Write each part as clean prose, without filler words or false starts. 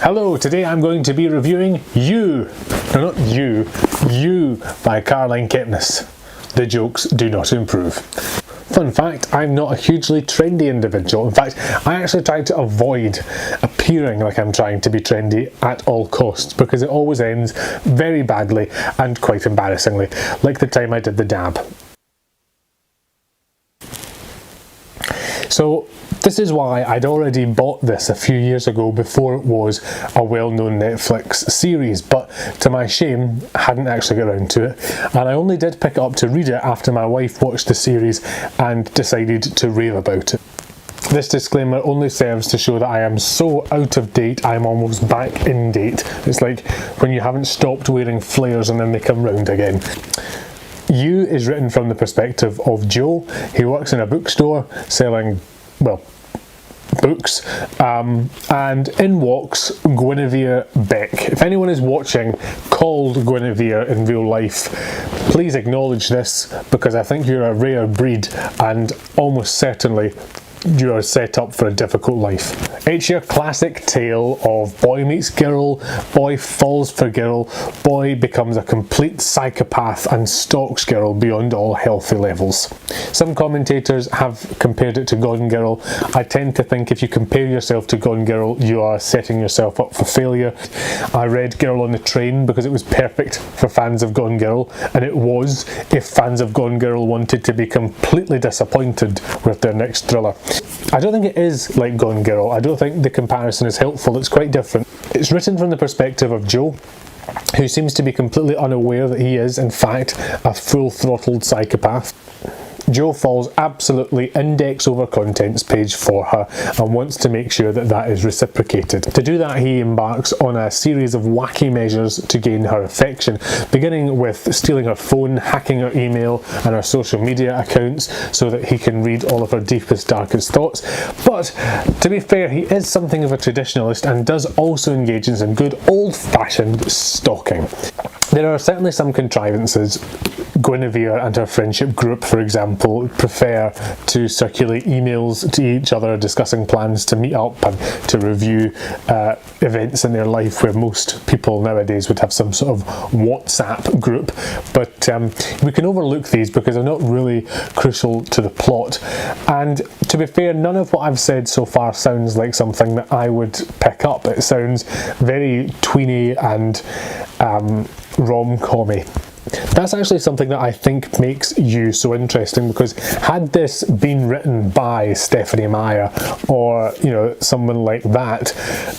Hello, today I'm going to be reviewing You by Caroline Kepnes. The jokes do not improve. Fun fact, I'm not a hugely trendy individual. In fact, I actually try to avoid appearing like I'm trying to be trendy at all costs because it always ends very badly and quite embarrassingly, like the time I did the dab. So this is why I'd already bought this a few years ago before it was a well-known Netflix series, but to my shame hadn't actually got around to it, and I only did pick it up to read it after my wife watched the series and decided to rave about it. This disclaimer only serves to show that I am so out of date I'm almost back in date. It's like when you haven't stopped wearing flares and then they come round again. You is written from the perspective of Joe. He works in a bookstore selling, well, books, and in walks Guinevere Beck. If anyone is watching called Guinevere in real life, please acknowledge this because I think you're a rare breed and almost certainly you are set up for a difficult life. It's your classic tale of boy meets girl, boy falls for girl, boy becomes a complete psychopath and stalks girl beyond all healthy levels. Some commentators have compared it to Gone Girl. I tend to think if you compare yourself to Gone Girl, you are setting yourself up for failure. I read Girl on the Train because it was perfect for fans of Gone Girl, and it was if fans of Gone Girl wanted to be completely disappointed with their next thriller. I don't think it is like Gone Girl. I don't think the comparison is helpful. It's quite different. It's written from the perspective of Joe, who seems to be completely unaware that he is, in fact, a full-throttled psychopath. Joe falls absolutely index over contents page for her and wants to make sure that that is reciprocated. To do that, he embarks on a series of wacky measures to gain her affection, beginning with stealing her phone, hacking her email and her social media accounts so that he can read all of her deepest, darkest thoughts. But to be fair, he is something of a traditionalist and does also engage in some good old-fashioned stalking. There are certainly some contrivances. Guinevere and her friendship group, for example, prefer to circulate emails to each other discussing plans to meet up and to review events in their life, where most people nowadays would have some sort of WhatsApp group. But we can overlook these because they're not really crucial to the plot. And to be fair, none of what I've said so far sounds like something that I would pick up. It sounds very tweeny and rom-commy. That's actually something that I think makes You so interesting, because had this been written by Stephanie Meyer or someone like that,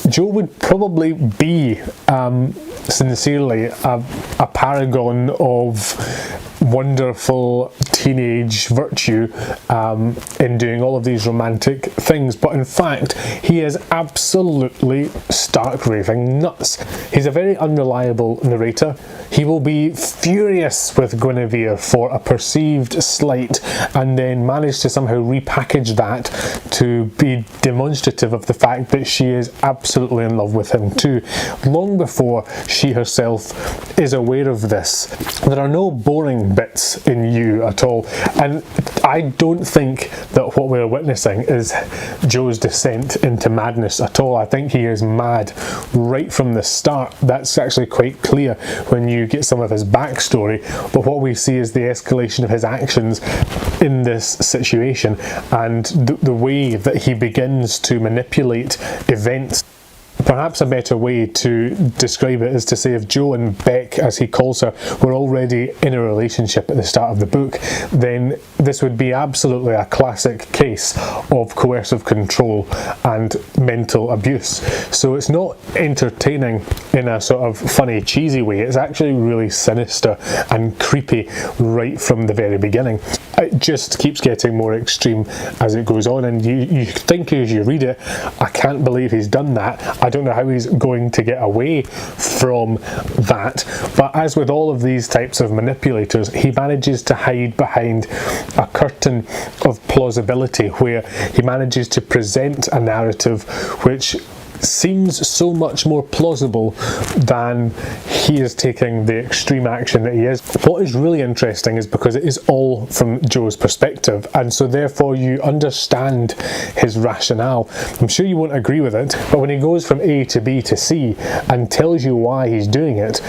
Joe would probably be sincerely a paragon of wonderful teenage virtue in doing all of these romantic things, but in fact he is absolutely stark raving nuts. He's a very unreliable narrator. He will be furious with Guinevere for a perceived slight and then manage to somehow repackage that to be demonstrative of the fact that she is absolutely in love with him too, long before she herself is aware of this. There are no boring bits in You at all, and I don't think that what we're witnessing is Joe's descent into madness at all. I think he is mad right from the start. That's actually quite clear when you get some of his backstory, but what we see is the escalation of his actions in this situation and the way that he begins to manipulate events. Perhaps a better way to describe it is to say if Joe and Beck, as he calls her, were already in a relationship at the start of the book, then this would be absolutely a classic case of coercive control and mental abuse. So it's not entertaining in a sort of funny, cheesy way. It's actually really sinister and creepy right from the very beginning. It just keeps getting more extreme as it goes on, and you think as you read it, I can't believe he's done that. I don't know how he's going to get away from that. But as with all of these types of manipulators, he manages to hide behind a curtain of plausibility where he manages to present a narrative which seems so much more plausible than he is taking the extreme action that he is. What is really interesting is because it is all from Joe's perspective, and so therefore you understand his rationale. I'm sure you won't agree with it, but when he goes from A to B to C and tells you why he's doing it,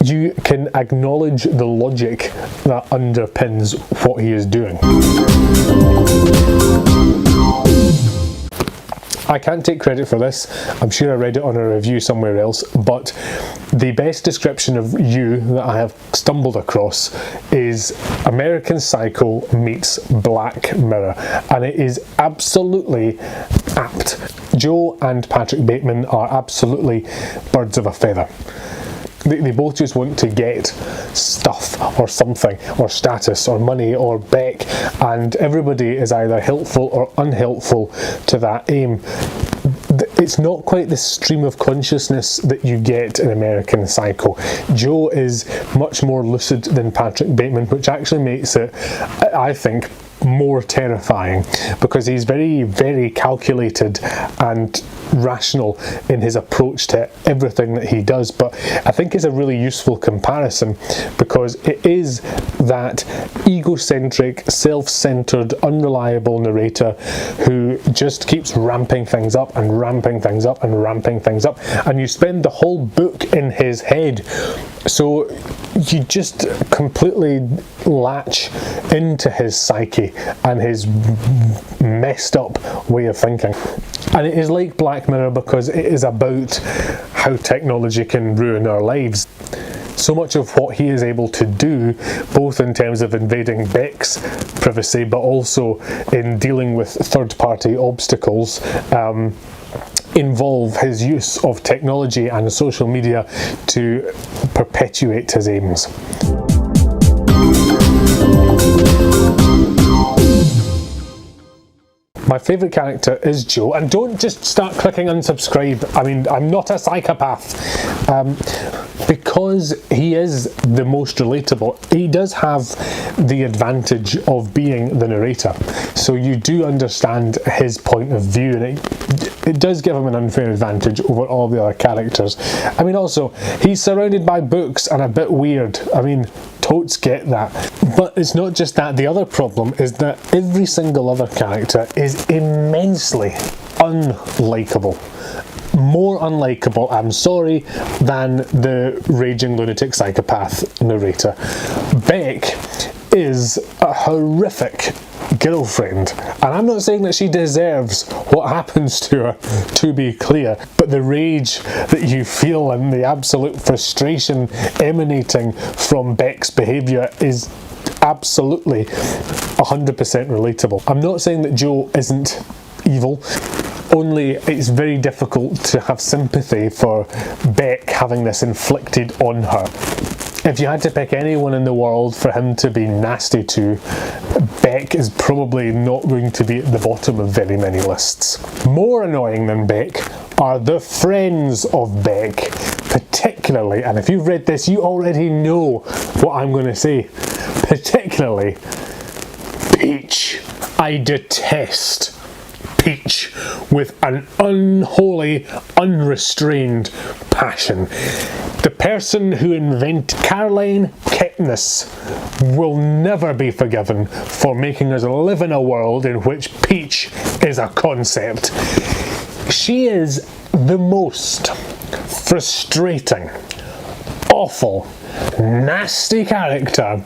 you can acknowledge the logic that underpins what he is doing. I can't take credit for this. I'm sure I read it on a review somewhere else, but the best description of you that I have stumbled across is American Psycho meets Black Mirror, and it is absolutely apt. Joe and Patrick Bateman are absolutely birds of a feather. They both just want to get stuff or something, or status or money or Beck, and everybody is either helpful or unhelpful to that aim. It's not quite the stream of consciousness that you get in American Psycho. Joe is much more lucid than Patrick Bateman, which actually makes it, I think, more terrifying, because he's very, very calculated and rational in his approach to everything that he does. But I think it's a really useful comparison, because it is that egocentric, self-centered, unreliable narrator who just keeps ramping things up and ramping things up and ramping things up, and you spend the whole book in his head, so you just completely latch into his psyche and his messed up way of thinking. And it is like Black Mirror because it is about how technology can ruin our lives. So much of what he is able to do, both in terms of invading Beck's privacy but also in dealing with third-party obstacles, involve his use of technology and social media to perpetuate his aims. My favourite character is Joe, and don't just start clicking unsubscribe. I mean, I'm not a psychopath. Because he is the most relatable, he does have the advantage of being the narrator. So you do understand his point of view, and it does give him an unfair advantage over all the other characters. I mean, also, he's surrounded by books and a bit weird. I mean, totes get that. But it's not just that. The other problem is that every single other character is immensely unlikable. More unlikable, I'm sorry, than the raging lunatic psychopath narrator. Beck is a horrific girlfriend, and I'm not saying that she deserves what happens to her, to be clear, but the rage that you feel and the absolute frustration emanating from Beck's behaviour is absolutely 100% relatable. I'm not saying that Joe isn't evil, only it's very difficult to have sympathy for Beck having this inflicted on her. If you had to pick anyone in the world for him to be nasty to, Beck is probably not going to be at the bottom of very many lists. More annoying than Beck are the friends of Beck, particularly, and if you've read this you already know what I'm going to say, particularly Peach. I detest Peach with an unholy, unrestrained passion. The person who invented Caroline Kepnes will never be forgiven for making us live in a world in which Peach is a concept. She is the most frustrating, awful, nasty character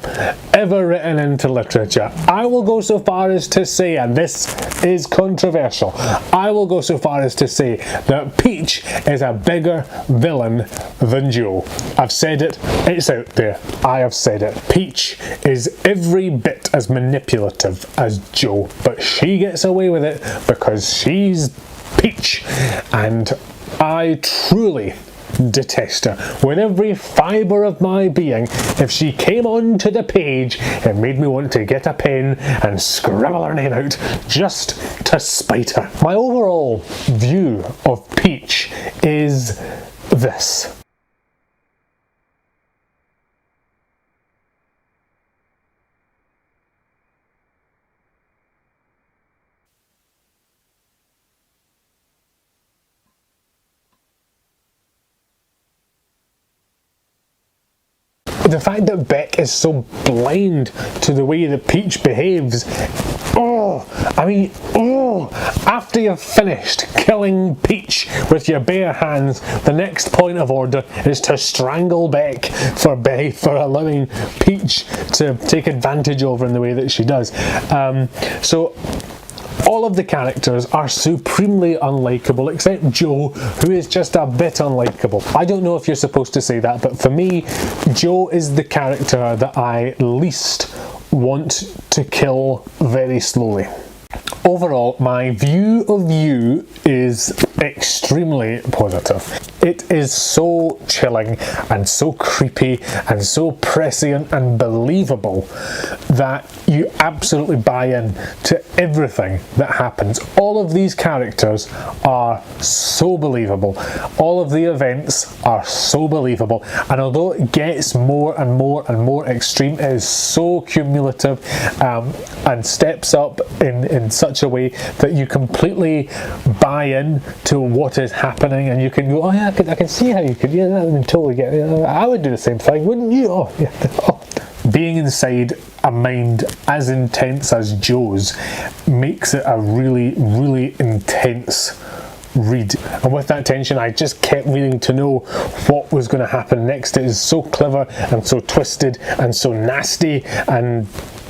ever written into literature. I will go so far as to say, and this is controversial, I will go so far as to say that Peach is a bigger villain than Joe. I've said it, it's out there, I have said it. Peach is every bit as manipulative as Joe, but she gets away with it because she's Peach, and I truly detest her with every fibre of my being. If she came onto the page, it made me want to get a pen and scribble her name out just to spite her. My overall view of Peach is this. The fact that Beck is so blind to the way that Peach behaves. After you've finished killing Peach with your bare hands, the next point of order is to strangle Beck for allowing Peach to take advantage of her in the way that she does. So all of the characters are supremely unlikable except Jo, who is just a bit unlikable. I don't know if you're supposed to say that, but for me, Jo is the character that I least want to kill very slowly. Overall, my view of You is extremely positive. It is so chilling and so creepy and so prescient and believable that you absolutely buy in to everything that happens. All of these characters are so believable. All of the events are so believable. And although it gets more and more and more extreme, it is so cumulative and steps up in such a way that you completely buy in to what is happening, and you can go, oh yeah, I can see how you could, yeah, that would totally get, I would do the same thing, wouldn't you? Oh, yeah. Oh. Being inside a mind as intense as Jo's makes it a really, really intense read, and with that tension I just kept needing to know what was going to happen next. It is so clever and so twisted and so nasty and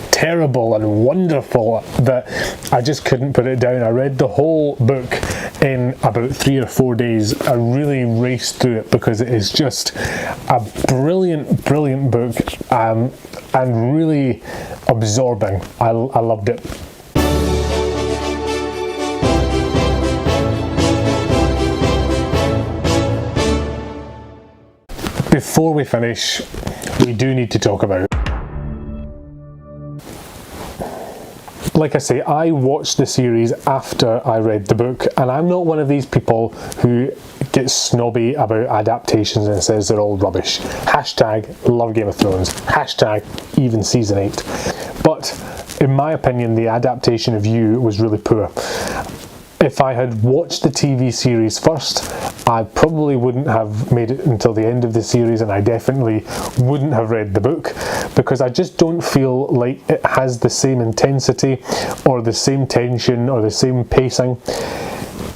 terrible and wonderful that I just couldn't put it down. I read the whole book in about 3 or 4 days. I really raced through it because it is just a brilliant, brilliant book and really absorbing. I loved it. Before we finish, we do need to talk about, like I say, I watched the series after I read the book, and I'm not one of these people who gets snobby about adaptations and says they're all rubbish. Hashtag love Game of Thrones. Hashtag even season 8. But in my opinion, the adaptation of You was really poor. If I had watched the TV series first, I probably wouldn't have made it until the end of the series, and I definitely wouldn't have read the book, because I just don't feel like it has the same intensity or the same tension or the same pacing.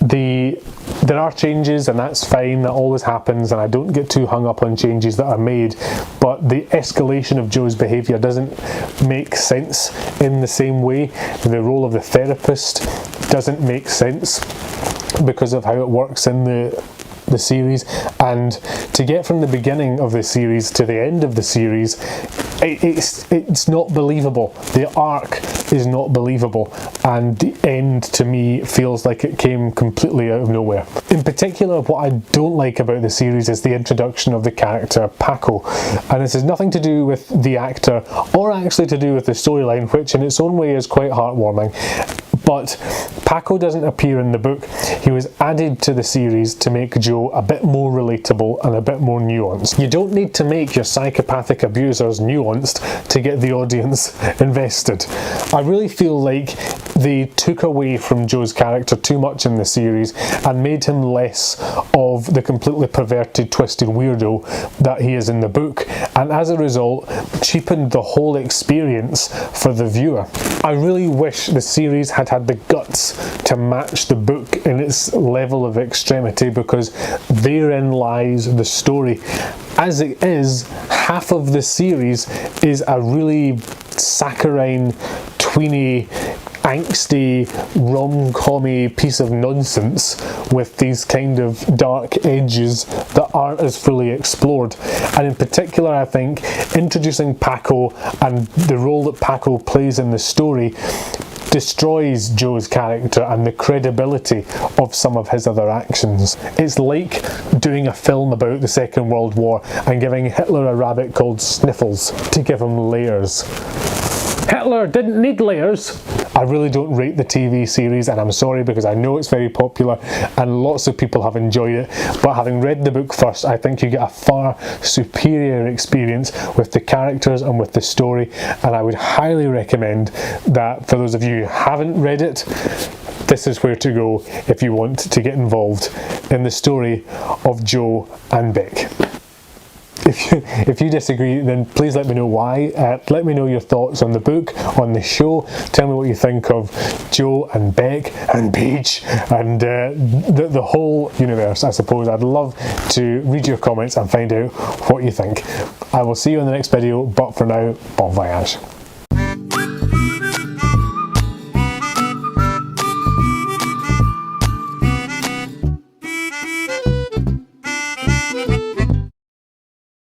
There are changes, and that's fine, that always happens, and I don't get too hung up on changes that are made, but the escalation of Jo's behaviour doesn't make sense in the same way. The role of the therapist doesn't make sense because of how it works in the series, and to get from the beginning of the series to the end of the series, it's not believable. The arc is not believable, and the end to me feels like it came completely out of nowhere. In particular, what I don't like about the series is the introduction of the character Paco, and this has nothing to do with the actor or actually to do with the storyline, which in its own way is quite heartwarming. But Paco doesn't appear in the book. He was added to the series to make Jo a bit more relatable and a bit more nuanced. You don't need to make your psychopathic abusers nuanced to get the audience invested. I really feel like they took away from Jo's character too much in the series and made him less of the completely perverted, twisted weirdo that he is in the book, and as a result cheapened the whole experience for the viewer. I really wish the series had had the guts to match the book in its level of extremity, because therein lies the story. As it is, half of the series is a really saccharine, tweeny, angsty, rom-commy piece of nonsense with these kind of dark edges that aren't as fully explored. And in particular, I think introducing Paco and the role that Paco plays in the story destroys Jo's character and the credibility of some of his other actions. It's like doing a film about the Second World War and giving Hitler a rabbit called Sniffles to give him layers. Hitler didn't need layers. I really don't rate the TV series, and I'm sorry, because I know it's very popular and lots of people have enjoyed it, but having read the book first, I think you get a far superior experience with the characters and with the story, and I would highly recommend that for those of you who haven't read it, this is where to go if you want to get involved in the story of Jo and Beck. if you disagree, then please let me know why. Let me know your thoughts on the book, on the show. Tell me what you think of Joe and Beck and Paige and the whole universe, I suppose. I'd love to read your comments and find out what you think. I will see you in the next video, but for now, bon voyage.